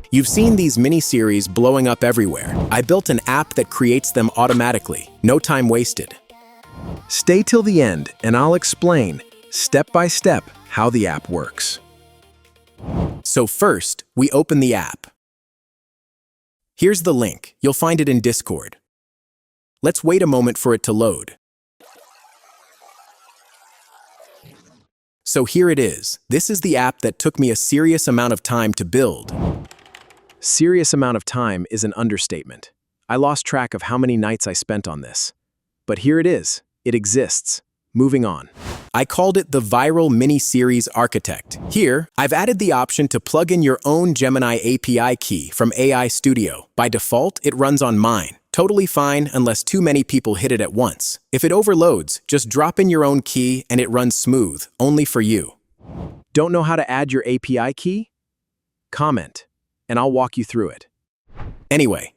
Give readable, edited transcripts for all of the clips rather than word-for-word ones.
You've seen these mini-series blowing up everywhere. I built an app that creates them automatically. No time wasted. Stay till the end, and I'll explain, step by step, how the app works. So first, we open the app. Here's the link. You'll find it in Discord. Let's wait a moment for it to load. So here it is. This is the app that took me a serious amount of time to build. Serious amount of time is an understatement. I lost track of how many nights I spent on this. But here it is. It exists. Moving on. I called it the Viral Mini-Series Architect. Here, I've added the option to plug in your own Gemini API key from AI Studio. By default, it runs on mine. Totally fine unless too many people hit it at once. If it overloads, just drop in your own key and it runs smooth, only for you. Don't know how to add your API key? Comment, and I'll walk you through it. Anyway,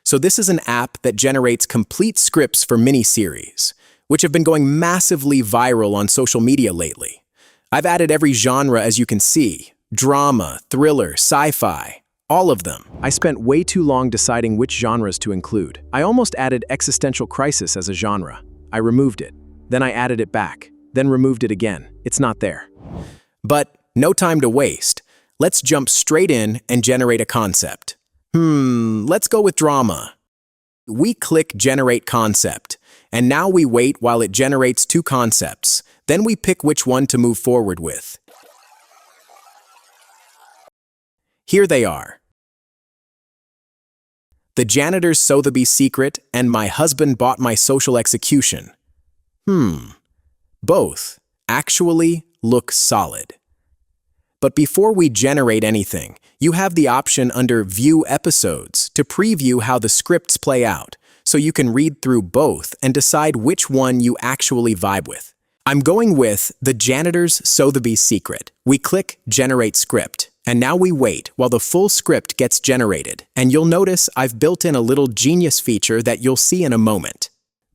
so this is an app that generates complete scripts for mini-series, which have been going massively viral on social media lately. I've added every genre as you can see: drama, thriller, sci-fi, all of them. I spent way too long deciding which genres to include. I almost added existential crisis as a genre. I removed it. Then I added it back. Then removed it again. It's not there. But no time to waste. Let's jump straight in and generate a concept. Let's go with drama. We click Generate Concept, and now we wait while it generates two concepts. Then we pick which one to move forward with. Here they are. The Janitor's Sotheby's Secret and My Husband Bought My Social Execution. Both actually look solid. But before we generate anything, you have the option under View Episodes to preview how the scripts play out, so you can read through both and decide which one you actually vibe with. I'm going with The Janitor's Sotheby's Secret. We click Generate Script, and now we wait while the full script gets generated, and you'll notice I've built in a little genius feature that you'll see in a moment.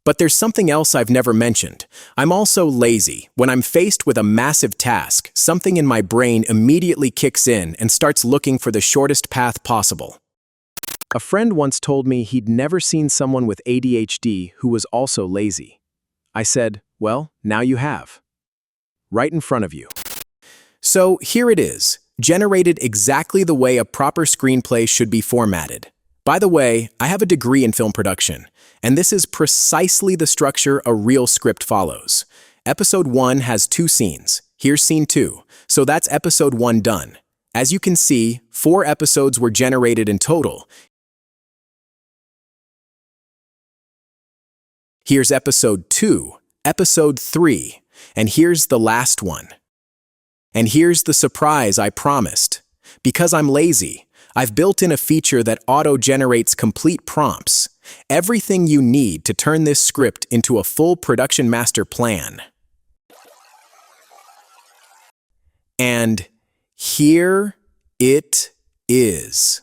But there's something else I've never mentioned. I'm also lazy. When I'm faced with a massive task, something in my brain immediately kicks in and starts looking for the shortest path possible. A friend once told me he'd never seen someone with ADHD who was also lazy. I said, well, now you have. Right in front of you. So here it is, generated exactly the way a proper screenplay should be formatted. By the way, I have a degree in film production, and this is precisely the structure a real script follows. Episode 1 has 2 scenes. Here's scene 2, so that's episode 1 done. As you can see, 4 episodes were generated in total. Here's episode 2, episode 3, and here's the last one. And here's the surprise I promised. Because I'm lazy, I've built in a feature that auto-generates complete prompts. Everything you need to turn this script into a full production master plan. And here it is.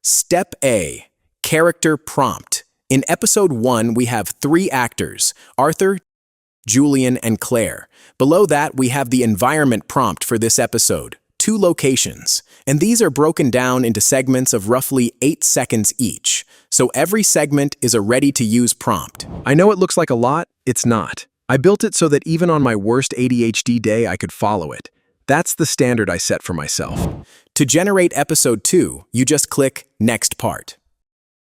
Step A, character prompt. In episode 1, we have 3 actors, Arthur, Julian, and Claire. Below that, we have the environment prompt for this episode, 2 locations. And these are broken down into segments of roughly 8 seconds each. So every segment is a ready-to-use prompt. I know it looks like a lot, it's not. I built it so that even on my worst ADHD day, I could follow it. That's the standard I set for myself. To generate episode 2, you just click Next Part.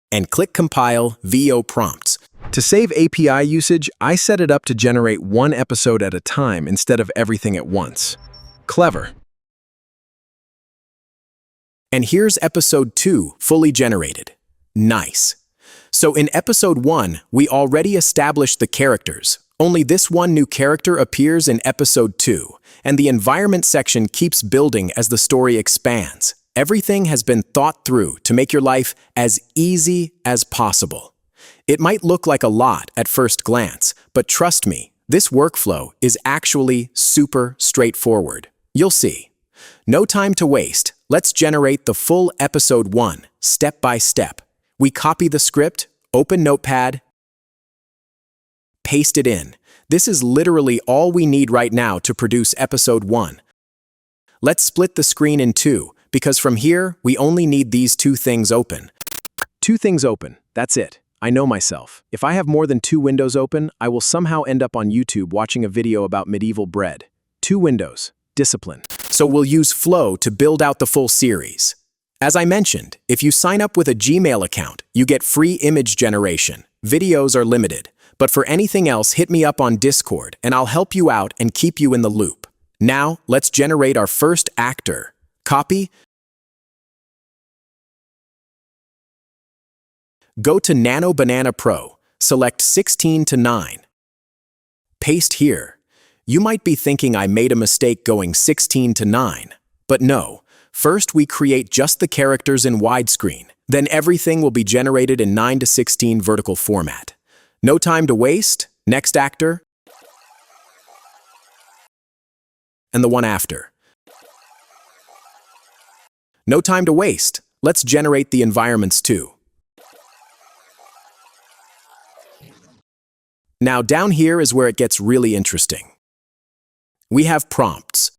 And click Compile VO Prompts. To save API usage, I set it up to generate 1 episode at a time instead of everything at once. Clever. And here's episode 2, fully generated. Nice. So in episode 1, we already established the characters. Only this one new character appears in episode 2, and the environment section keeps building as the story expands. Everything has been thought through to make your life as easy as possible. It might look like a lot at first glance, but trust me, this workflow is actually super straightforward. You'll see. No time to waste. Let's generate the full episode 1, step by step. We copy the script, open Notepad, paste it in. This is literally all we need right now to produce episode 1. Let's split the screen in 2, because from here, we only need these two things open. Two things open, that's it. I know myself. If I have more than two windows open, I will somehow end up on YouTube watching a video about medieval bread. Two windows, discipline. So we'll use Flow to build out the full series. As I mentioned, if you sign up with a Gmail account, you get free image generation. Videos are limited. But for anything else, hit me up on Discord, and I'll help you out and keep you in the loop. Now, let's generate our first actor. Copy. Go to Nano Banana Pro, select 16:9. Paste here. You might be thinking I made a mistake going 16:9, but no. First, we create just the characters in widescreen. Then everything will be generated in 9:16 vertical format. No time to waste. Next actor. And the one after. No time to waste. Let's generate the environments too. Now down here is where it gets really interesting. We have prompts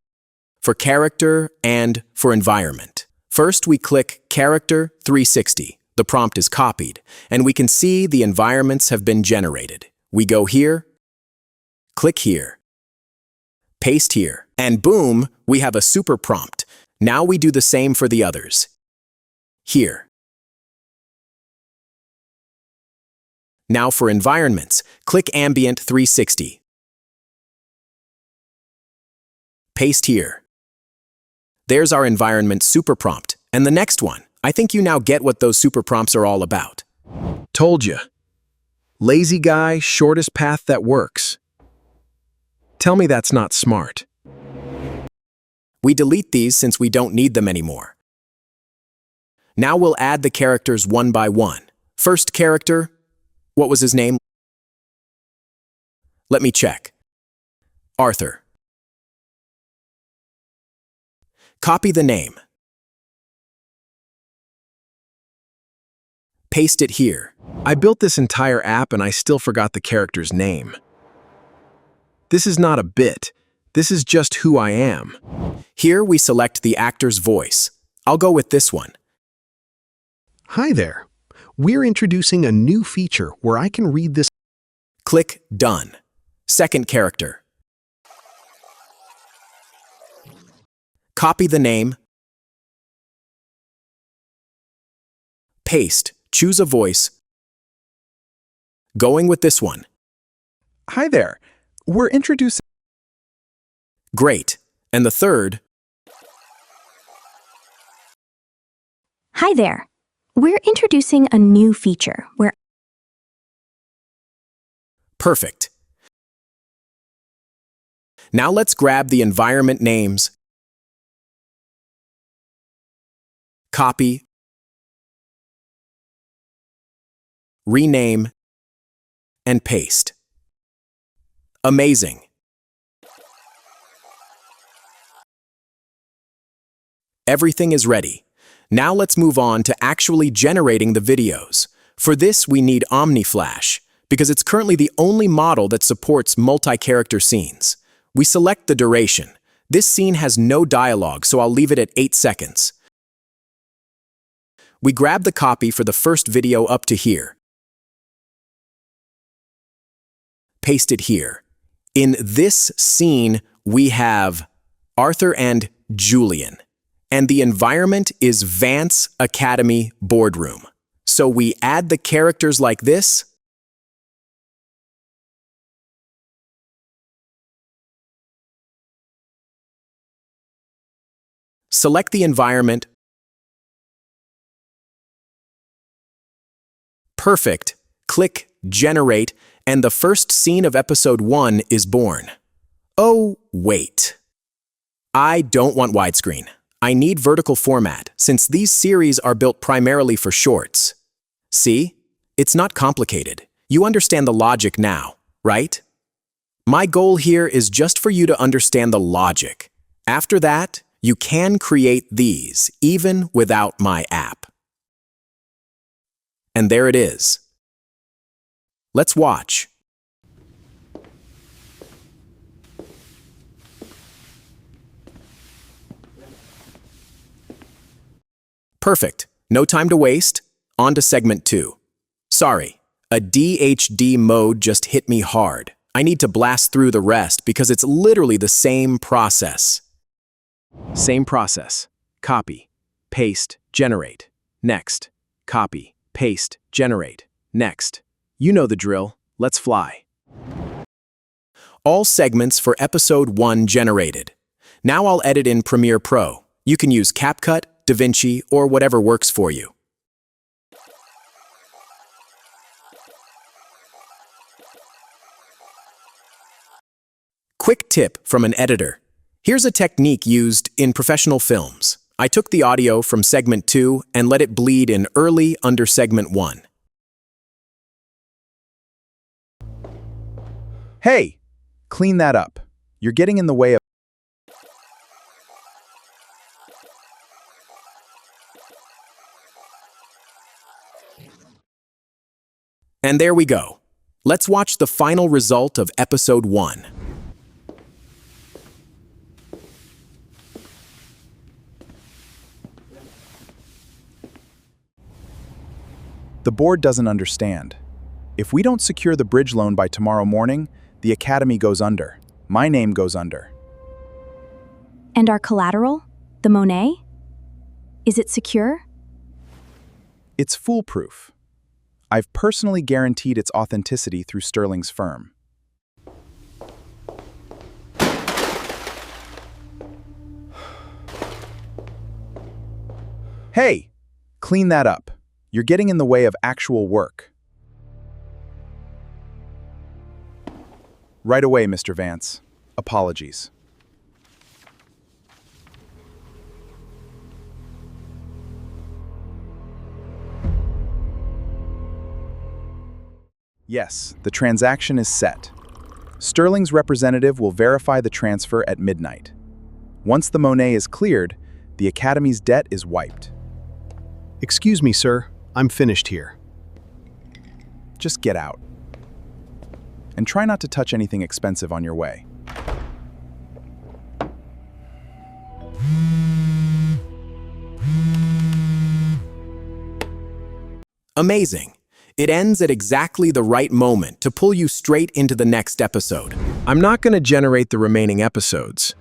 for character and for environment. First, we click Character 360. The prompt is copied, and we can see the environments have been generated. We go here, click here, paste here, and boom, we have a super prompt. Now we do the same for the others. Here. Now for environments, click Ambient 360. Paste here. There's our environment super prompt. And the next one. I think you now get what those super prompts are all about. Told you. Lazy guy, shortest path that works. Tell me that's not smart. We delete these since we don't need them anymore. Now we'll add the characters one by one. First character, what was his name? Let me check. Arthur. Copy the name. Paste it here. I built this entire app and I still forgot the character's name. This is not a bit. This is just who I am. Here we select the actor's voice. I'll go with this one. Hi there. We're introducing a new feature where I can read this. Click Done. Second character. Copy the name. Paste. Choose a voice. Going with this one. Hi there. We're introducing. Great. And the third. Hi there. We're introducing a new feature where. Perfect. Now let's grab the environment names. Copy. Rename. And paste. Amazing. Everything is ready. Now let's move on to actually generating the videos. For this, we need OmniFlash, because it's currently the only model that supports multi-character scenes. We select the duration. This scene has no dialogue, so I'll leave it at 8 seconds. We grab the copy for the first video up to here. Paste it here. In this scene, we have Arthur and Julian. And the environment is Vance Academy Boardroom. So we add the characters like this. Select the environment. Perfect. Click Generate, and the first scene of episode 1 is born. Oh, wait. I don't want widescreen. I need vertical format, since these series are built primarily for shorts. See? It's not complicated. You understand the logic now, right? My goal here is just for you to understand the logic. After that, you can create these, even without my app. And there it is. Let's watch. Perfect. No time to waste. On to segment 2. Sorry, a ADHD mode just hit me hard. I need to blast through the rest because it's literally the same process. Same process. Copy, paste, generate. Next. Copy, paste, generate. Next. You know the drill. Let's fly. All segments for episode 1 generated. Now I'll edit in Premiere Pro. You can use CapCut, DaVinci, or whatever works for you. Quick tip from an editor. Here's a technique used in professional films. I took the audio from segment 2 and let it bleed in early under segment 1. Hey, clean that up. You're getting in the way of... And there we go. Let's watch the final result of episode 1. The board doesn't understand. If we don't secure the bridge loan by tomorrow morning, the academy goes under. My name goes under. And our collateral? The Monet? Is it secure? It's foolproof. I've personally guaranteed its authenticity through Sterling's firm. Hey, clean that up. You're getting in the way of actual work. Right away, Mr. Vance. Apologies. Yes, the transaction is set. Sterling's representative will verify the transfer at midnight. Once the Monet is cleared, the Academy's debt is wiped. Excuse me, sir. I'm finished here. Just get out. And try not to touch anything expensive on your way. Amazing. It ends at exactly the right moment to pull you straight into the next episode. I'm not going to generate the remaining episodes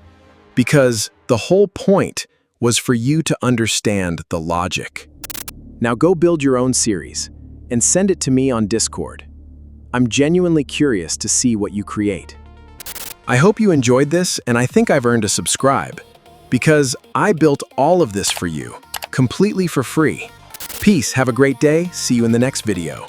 because the whole point was for you to understand the logic. Now go build your own series and send it to me on Discord. I'm genuinely curious to see what you create. I hope you enjoyed this, and I think I've earned a subscribe because I built all of this for you, completely for free. Peace, have a great day, see you in the next video.